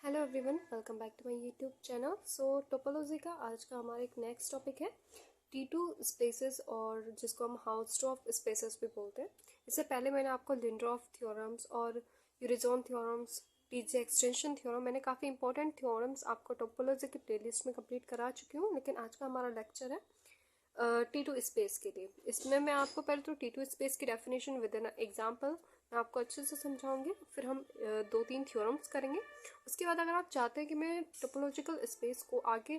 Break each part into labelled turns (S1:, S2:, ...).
S1: Hello everyone, welcome back to my YouTube channel. Topology का आज का हमारा एक नेक्स्ट टॉपिक है T2 स्पेसेस, और जिसको हम हाउसडॉर्फ स्पेसेस भी बोलते हैं। इससे पहले मैंने आपको लिंडरॉफ थ्योरम्स और यूरिज़ोन थ्योरम्स, टीजे एक्सटेंशन थ्योरम, मैंने काफ़ी इंपॉर्टेंट थ्योरम्स आपको टोपोलॉजी की प्लेलिस्ट में कंप्लीट करा चुकी हूँ। लेकिन आज का हमारा लेक्चर है T2 स्पेस के लिए। इसमें मैं आपको पहले तो T2 स्पेस की डेफिनेशन विद एन एग्जाम्पल मैं आपको अच्छे से समझाऊंगी, फिर हम 2-3 थ्योरम्स करेंगे। उसके बाद अगर आप चाहते हैं कि मैं टोपोलॉजिकल स्पेस को आगे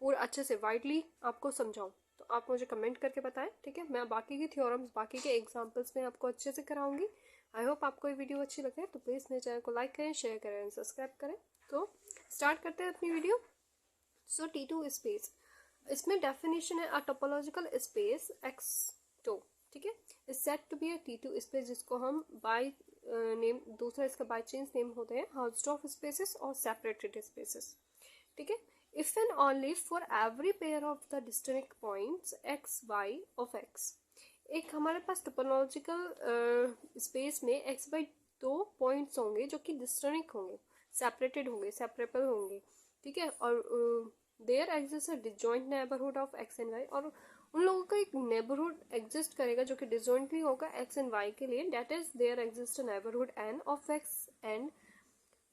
S1: पूरा अच्छे से वाइडली आपको समझाऊं, तो आप मुझे कमेंट करके बताएं, ठीक है। मैं बाकी की थ्योरम्स, बाकी के एग्जाम्पल्स में आपको अच्छे से कराऊंगी। आई होप आपको ये वीडियो अच्छी लगे, तो प्लीज़ मेरे चैनल को लाइक करें, शेयर करें एंड सब्सक्राइब करें। तो स्टार्ट करते हैं अपनी वीडियो। T2 स्पेस, इसमें डेफिनेशन है अ टोपोलॉजिकल स्पेस X2, ठीक है, is set to be a T2 space, जिसको हम बाय नेम, दूसरा इसका बाय चेंज नेम होते हैं हाउसडॉर्फ स्पेसेस और सेपरेटेड स्पेसेस, ठीक है। If and only for every pair of the distinct points x y of x. एक हमारे पास टोपोलॉजिकल स्पेस में एक्स वाई दो पॉइंट्स होंगे जो कि डिस्टिंक्ट होंगे, सेपरेटेड होंगे, सेपरेबल होंगे, ठीक है। और there exist a disjoint neighbourhood of x and y, और उन लोगों का एक नेबरहुड एग्जिस्ट करेगा जो कि डिसजॉइंटली होगा एक्स एंड वाई के लिए। That is there exist a neighbourhood N of x and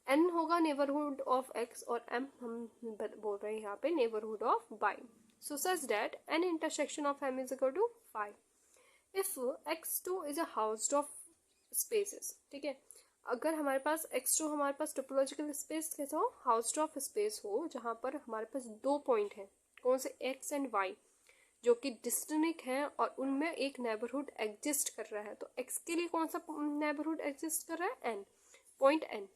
S1: N होगा नेबरहुड ऑफ एक्स, और एम हम बोल रहे हैं यहाँ पे neighbourhood of Y. So such that N intersection of M is equal to 5 if x2 is a Hausdorff spaces, ठीक है। अगर हमारे पास x2 हमारे पास टोपोलॉजिकल स्पेस कैसा हो, हाउसडॉर्फ स्पेस हो, जहां पर हमारे पास दो पॉइंट हैं, कौन से, x एंड y, जो कि डिस्टिंक्ट हैं और उनमें एक नेबरहुड एग्जिस्ट कर रहा है। तो x के लिए कौन सा नेबरहुड एग्जिस्ट कर रहा है, n, पॉइंट n,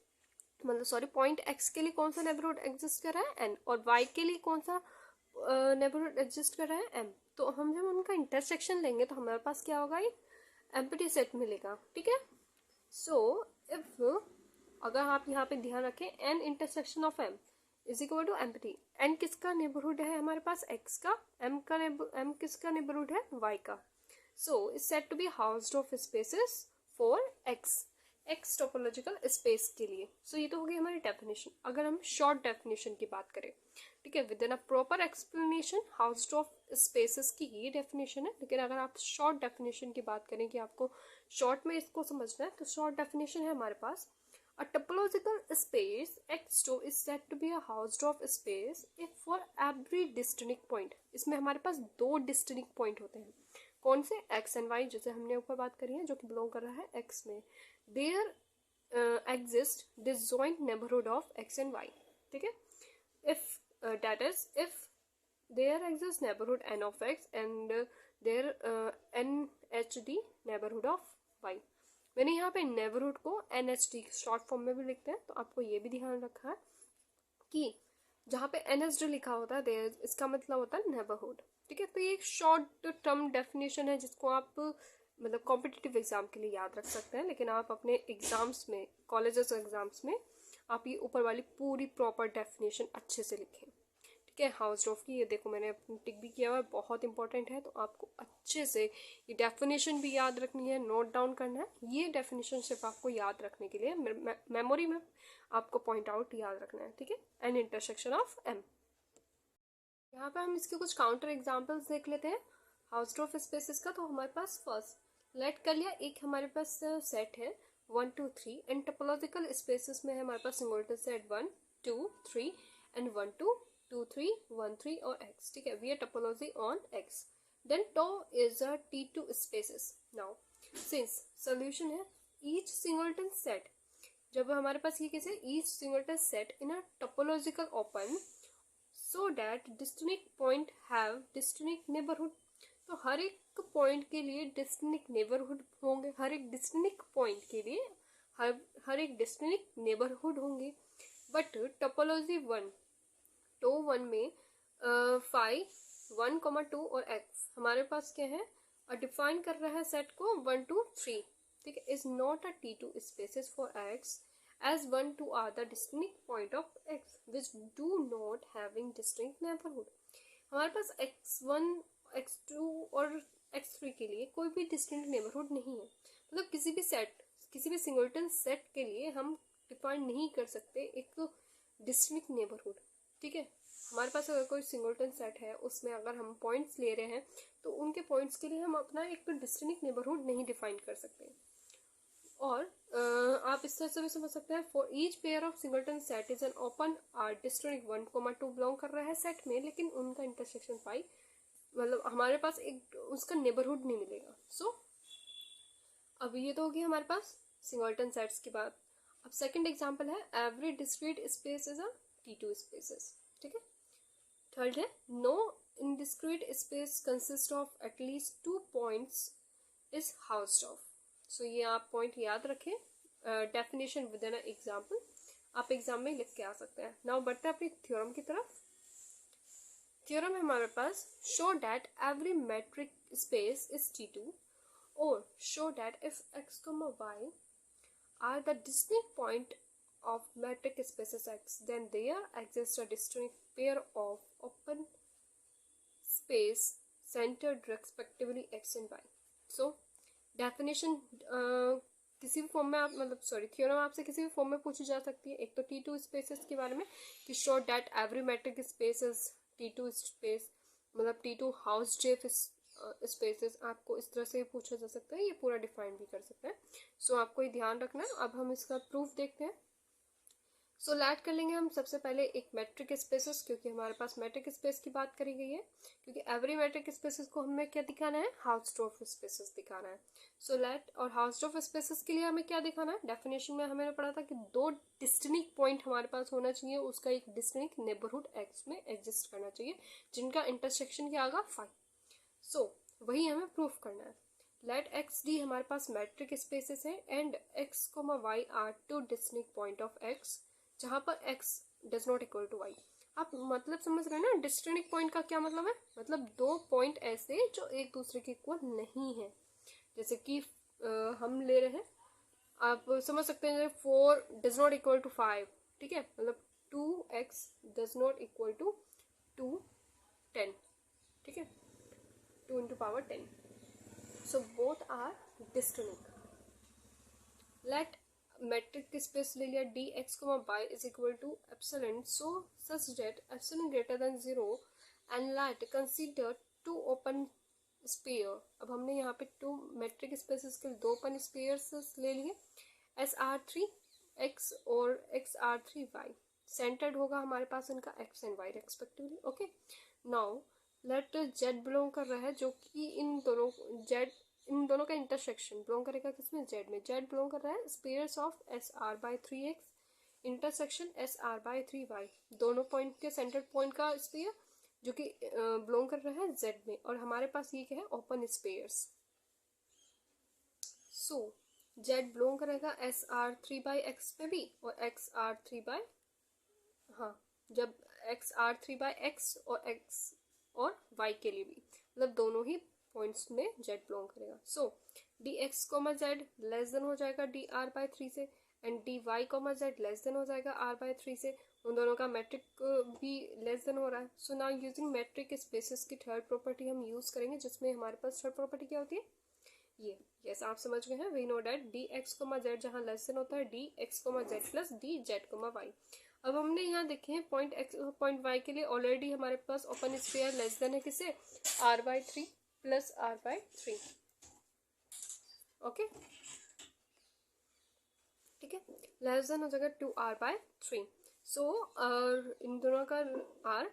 S1: मतलब सॉरी, पॉइंट x के लिए कौन सा नेबरहुड एग्जिस्ट कर रहा है, n, और y के लिए कौन सा नेबरहुड एग्जिस्ट कर रहा है, m। तो हम जब उनका इंटरसेक्शन लेंगे तो हमारे पास क्या होगा, एक एम्प्टी सेट मिलेगा, ठीक है। सो इफ, अगर आप यहाँ पे ध्यान रखें, N intersection of M is equal to empty. N किसका नेबरहुड है हमारे पास, एक्स का, एम किसका नेबरहुड है, वाई का। So is set to be Hausdorff spaces for X topological space के लिए। सो ये तो हो गई हमारी डेफिनेशन। अगर हम शॉर्ट डेफिनेशन की बात करें, ठीक है, within a proper explanation, Hausdorff spaces की ये डेफिनेशन है। लेकिन अगर आप शॉर्ट डेफिनेशन की बात करें कि आपको शॉर्ट में इसको समझना है, तो शॉर्ट डेफिनेशन है हमारे पास, a topological space x2 is said to be a hausdorff space if for every distinct point। इसमें हमारे पास दो डिस्टिंक्ट पॉइंट होते हैं, कौन से, x एंड y, जैसे हमने ऊपर बात करी है, जो कि बिलोंग कर रहा है x में। There exist disjoint neighbourhood of x and y, ठीक है। if that is if there exists neighborhood n of x and there nhd neighborhood of y। मैंने यहाँ पे नेबरहुड को nhd शॉर्ट फॉर्म में भी लिखते हैं, तो आपको ये भी ध्यान रखा है कि जहाँ पे nhd लिखा होता है there, इसका मतलब होता है नेबरहुड, ठीक है। तो ये एक शॉर्ट टर्म डेफिनेशन है जिसको आप मतलब कॉम्पिटिटिव एग्जाम के लिए याद रख सकते हैं। लेकिन आप अपने एग्जाम्स में, कॉलेजेस एग्जाम्स में, आप ये ऊपर वाली पूरी प्रॉपर डेफिनेशन अच्छे से लिखें, ठीक है। हाउसडॉर्फ की ये देखो मैंने टिक भी किया हुआ है, बहुत इंपॉर्टेंट है। तो आपको अच्छे से ये डेफिनेशन भी याद रखनी है, नोट डाउन करना है। ये डेफिनेशन सिर्फ आपको याद रखने के लिए, मेमोरी में आपको पॉइंट आउट याद रखना है, ठीक है। N intersection of M. यहाँ पे हम इसके कुछ काउंटर एग्जाम्पल्स देख लेते हैं हाउसडॉर्फ स्पेसेस का। तो हमारे पास फर्स्ट लेट कर लिया, एक हमारे पास सेट है 1 2 3, एंड टोपोलॉजिकल स्पेसेस में है हमारे पास सिंगुलर सेट 1 2 3 एंड 1 2 2 3 1 3 और x, ठीक है। We are topology on x, then tau is a T2 spaces. Now since solution है ईच सिंगलटन सेट, जब हमारे पास ये कैसे, each singleton set in a topological open so that distinct point have distinct neighborhood। तो हर एक point के लिए डिस्टिंक्ट नेबरहुड होंगे, हर एक डिस्टिंक्ट पॉइंट के लिए हर एक डिस्टिंक्ट नेबरहुड होंगे। बट टोपोलॉजी 1, तो 1 में 5 1 2 और x हमारे पास क्या है, डिफाइन कर रहा है सेट को 1 2 3, ठीक है, is not a T2 spaces for x as 1 2 are the distinct point of x which do not having distinct neighborhood। हमारे पास x1 x2 और x3 के लिए कोई भी डिस्टिंक्ट नेबरहुड नहीं है। मतलब किसी भी सेट, किसी भी सिंगलटन सेट के लिए हम डिफाइन नहीं कर सकते एक डिस्टिंक्ट नेबरहुड, ठीक है। हमारे पास अगर कोई सिंगलटन सेट है, उसमें अगर हम पॉइंट्स ले रहे हैं तो उनके पॉइंट्स के लिए हम अपना एक तो डिस्टिंक्ट नेबरहुड नहीं डिफाइन कर सकते। और आप इस तरह से भी समझ सकते हैं, for each pair of singleton set is an open are distinct 1,2 belong कर रहा है सेट में, लेकिन उनका इंटरसेक्शन पाई, मतलब हमारे पास एक उसका नेबरहुड नहीं मिलेगा। सो अब ये तो होगी हमारे पास सिंगलटन सेट्स की बात। अब सेकंड एग्जांपल है every discrete space is a T2 spaces, ठीक है। थर्ड है no indiscrete space consist of at least 2 points is Hausdorff. So ये आप पॉइंट याद रखें, डेफिनेशन विद एन एग्जाम्पल आप एग्जाम में लिख के आ सकते हैं। नाउ बढ़ते हैं अपनी थ्योरम की तरफ। थ्योरम है हमारे पास, show that every metric space is T2 or show that if x, y are the distinct point of metric spaces X, then there exists a distinct pair of open space centered respectively X and Y. So definition किसी भी form में आप theorem आपसे किसी भी form में पूछी जा सकती है। एक तो T2 स्पेसेस के बारे में कि show that every metric space is T2 space, मतलब T2 हाउस जेफ स्पेसेस, आपको इस तरह से पूछा जा सकता है, ये पूरा डिफाइन भी कर सकते हैं। सो आपको ये ध्यान रखना है। अब हम इसका प्रूफ देखते हैं। सो लैट कर लेंगे हम सबसे पहले एक मैट्रिक स्पेसेस, क्योंकि हमारे पास मैट्रिक स्पेस की बात करी गई है, क्योंकि एवरी मैट्रिक स्पेसेस को हमें क्या दिखाना है, हाउस-ट्रॉफ स्पेसेस दिखाना है। सो लेट, और हाउस-ट्रॉफ स्पेसेस के लिए हमें क्या दिखाना है, डेफिनेशन में हमें पढ़ा था कि 2 डिस्टिंक्ट पॉइंट हमारे पास होना चाहिए, उसका एक डिस्टिंक्ट नेबरहुड एक्स में एग्जिस्ट करना चाहिए, जिनका इंटरसेक्शन क्या आएगा 5। सो वही हमें प्रूफ करना है। लेट एक्स डी हमारे पास मैट्रिक स्पेसेस है and x, y are 2 distinct point of x, जहां पर x does not equal to y। आप मतलब समझ रहे हैं ना, डिस्टिंक्ट पॉइंट का क्या मतलब है, मतलब 2 पॉइंट ऐसे जो एक दूसरे के इक्वल नहीं है। जैसे कि हम ले रहे हैं, आप समझ सकते हैं 4 डज नॉट इक्वल टू 5, ठीक है, मतलब 2x does not equal to 10, ठीक है, 2 into power 10. So both are distinct. Let metric space ले लिया dx, y is equal to epsilon, so such that epsilon greater than 0 and let consider 2 open sphere। अब हमने यहाँ पे 2 metric spaces के 2 open spheres ले लिए, SR3x और XR3y, centered होगा हमारे पास इनका x and y respectively। Okay, now let z belong कर रहा है, जो कि इन दोनों का इंटरसेक्शन बिलोंग करेगा किसमें, z में। z बिलोंग कर रहा है spheres of SR/3x intersection SR/3y, दोनों पॉइंट के सेंटर पॉइंट का स्पेयर जो कि बिलोंग कर रहा है z में, और हमारे पास ये क्या है, ओपन स्पेयर्स। सो z बिलोंग करेगा SR3/x में भी और XR3 हाँ, जब XR3/x और x और y के लिए भी, मतलब दोनों ही पॉइंट्स में z बिलोंग करेगा। सो dx, z लेस देन हो जाएगा dr/3 से, and dy, z less than हो जाएगा r/3 से। उन दोनों का मैट्रिक भी लेस देन हो रहा है। So now using metric spaces की थर्ड प्रॉपर्टी हम यूज करेंगे, जिसमें हमारे पास थर्ड प्रॉपर्टी क्या होती है, ये यस आप समझ गए हैं। We know that dx, z जहाँ लेस देन होता है dx, z plus dz, y। अब हमने यहाँ देखे हैं पॉइंट x पॉइंट y के लिए ऑलरेडी हमारे पास ओपन स्फीयर लेस देन है किसे, r/3 प्लस r/3, ओके, ठीक है, लेस देन हो जाएगा 2r/3। सो इन दोनों का r,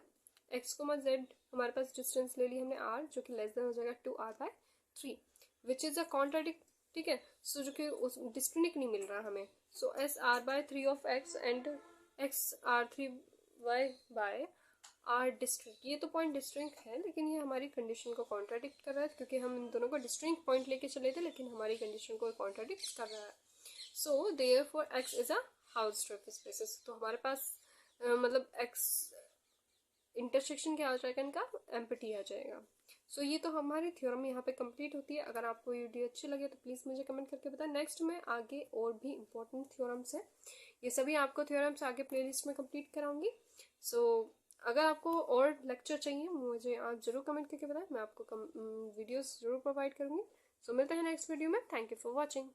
S1: x, z हमारे पास डिस्टेंस ले ली हमने r, जो कि लेस देन हो जाएगा 2r/3, which is a contradict, ठीक है। सो जो कि उस डिस्टिंक्ट नहीं मिल रहा हमें। So SR/3 of x and XR3y by are distinct, ये तो पॉइंट डिस्टिंक्ट है, लेकिन ये हमारी कंडीशन को कॉन्ट्राडिक्ट कर रहा है, क्योंकि हम इन दोनों को डिस्टिंक्ट पॉइंट लेके चले थे, लेकिन हमारी कंडीशन को कॉन्ट्राडिक्ट कर रहा है। So therefore x is a हाउस-ट्रॉफ spaces, तो हमारे पास मतलब x इंटरसेक्शन क्या आ जाएगा, इनका एम्प्टी आ जाएगा। सो ये तो हमारी थ्योरम यहाँ पे कंप्लीट होती है। अगर आपको ये वीडियो अच्छी लगे तो प्लीज़ मुझे कमेंट करके बताएं। नेक्स्ट में आगे और भी इंपॉर्टेंट थ्योरम्स हैं, ये सभी आपको थ्योरम्स आगे प्लेलिस्ट में कंप्लीट कराऊंगी। सो अगर आपको और लेक्चर चाहिए मुझे आप ज़रूर कमेंट करके बताएं, मैं आपको वीडियोस ज़रूर प्रोवाइड करूँगी। सो मिलते हैं नेक्स्ट वीडियो में। Thank you for watching.